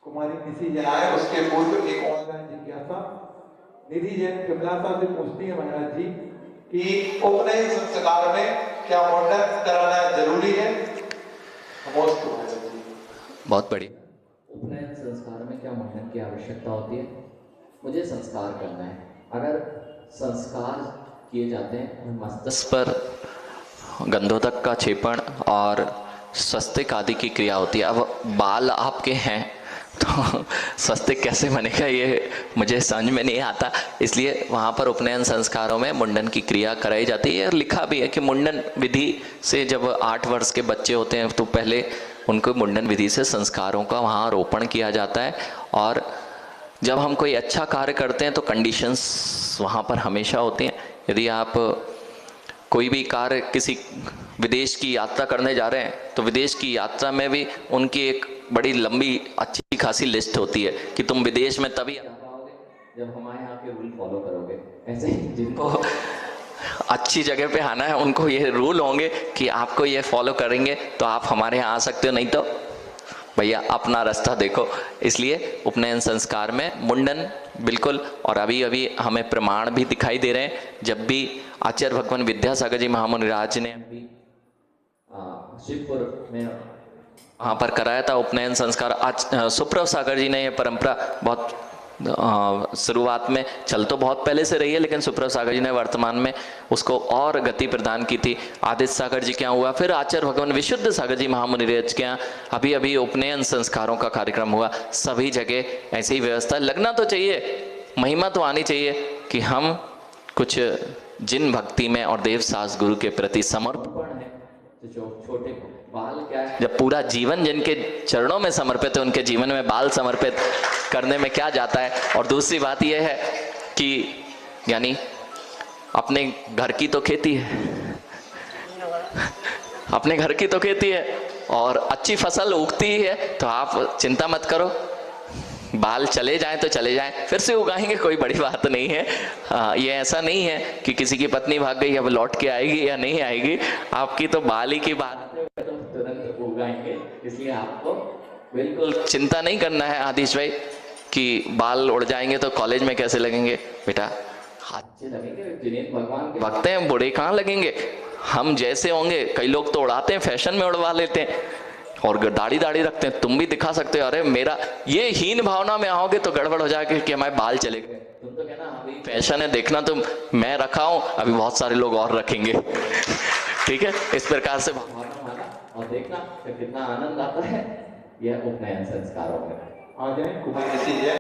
कुमारी निधि जैन आए, उसके पूर्व एक ऑनलाइन जिज्ञासा निधि जैन कमलासा से पूछती है महाराज जी कि उपनयन संस्कार में क्या मुंडन कराना जरूरी है? बहुत बड़ी। उपनयन संस्कार में क्या मुंडन की आवश्यकता होती है? मुझे संस्कार करना है। अगर संस्कार किए जाते हैं, मस्तक पर गंधोदक का छेपण और स्वस्तिक आदि की क्रिया होती है। अब बाल आपके हैं तो स्वस्तिक कैसे बनेगा ये मुझे समझ में नहीं आता, इसलिए वहाँ पर उपनयन संस्कारों में मुंडन की क्रिया कराई जाती है। और लिखा भी है कि मुंडन विधि से जब 8 वर्ष के बच्चे होते हैं तो पहले उनको मुंडन विधि से संस्कारों का वहाँ आरोपण किया जाता है। और जब हम कोई अच्छा कार्य करते हैं तो कंडीशंस वहाँ पर हमेशा होती हैं। यदि आप कोई भी कार्य किसी विदेश की यात्रा करने जा रहे हैं तो विदेश की यात्रा में भी उनकी एक बड़ी लंबी अच्छी खासी लिस्ट होती है कि तुम विदेश में तभी आ पाओगे जब हमारे यहाँ के रूल फॉलो करोगे। ऐसे ही जिनको अच्छी जगह पे आना है उनको ये रूल होंगे कि आपको ये फॉलो करेंगे तो आप हमारे यहाँ आ सकते हो, नहीं तो भैया अपना रास्ता देखो। इसलिए उपनयन संस्कार में मुंडन बिल्कुल। और अभी अभी हमें प्रमाण भी दिखाई दे रहे हैं, जब भी आचार्य भगवान विद्यासागर जी महामुनिराज ने शिवपुर में वहाँ पर कराया था उपनयन संस्कार। आज सुप्रभ सागर जी ने ये परंपरा बहुत शुरुआत में चल तो बहुत पहले से रही है, लेकिन सुप्रभ सागर जी ने वर्तमान में उसको और गति प्रदान की थी। आदित्य सागर जी के यहाँ हुआ, फिर आचार्य भगवान विशुद्ध सागर जी महामुनिराज के यहाँ अभी अभी उपनयन संस्कारों का कार्यक्रम हुआ। सभी जगह ऐसी ही व्यवस्था लगना तो चाहिए, महिमा तो आनी चाहिए कि हम कुछ जिन भक्ति में और देव सास गुरु के प्रति समर्पण है। जो छोटे बाल क्या है, जब पूरा जीवन जिनके चरणों में समर्पित है उनके जीवन में बाल समर्पित करने में क्या जाता है। और दूसरी बात यह है कि यानी अपने घर की तो खेती है, अपने घर की तो खेती है और अच्छी फसल उगती है तो आप चिंता मत करो, बाल चले जाएं तो चले जाएं, फिर से उगाएंगे, कोई बड़ी बात नहीं है। ये ऐसा नहीं है कि किसी की पत्नी भाग गई अब लौट के आएगी या नहीं आएगी, आपकी तो बाल ही की बात है तो तुरंत उगाएंगे। इसलिए आपको बिल्कुल चिंता नहीं करना है आदिश भाई कि बाल उड़ जाएंगे तो कॉलेज में कैसे लगेंगे। बेटा अच्छे लगेंगे, जिन्हें भगवान के भक्त हैं बूढ़े कहाँ लगेंगे, हम जैसे होंगे। कई लोग तो उड़ाते हैं, फैशन में उड़वा लेते हैं और दाढ़ी रखते हैं। तुम भी दिखा सकते हो, अरे मेरा ये हीन भावना में आओगे तो गड़बड़ हो जाएगी कि हमारे बाल चले गए। तुम तो कहना अभी फैशन है, देखना तुम मैं रखा हूं, अभी बहुत सारे लोग और रखेंगे। ठीक है, इस प्रकार से और देखना कितना आनंद आता है यह उपनयन संस्कारों में। आ जाए कुमारी निधि जैन।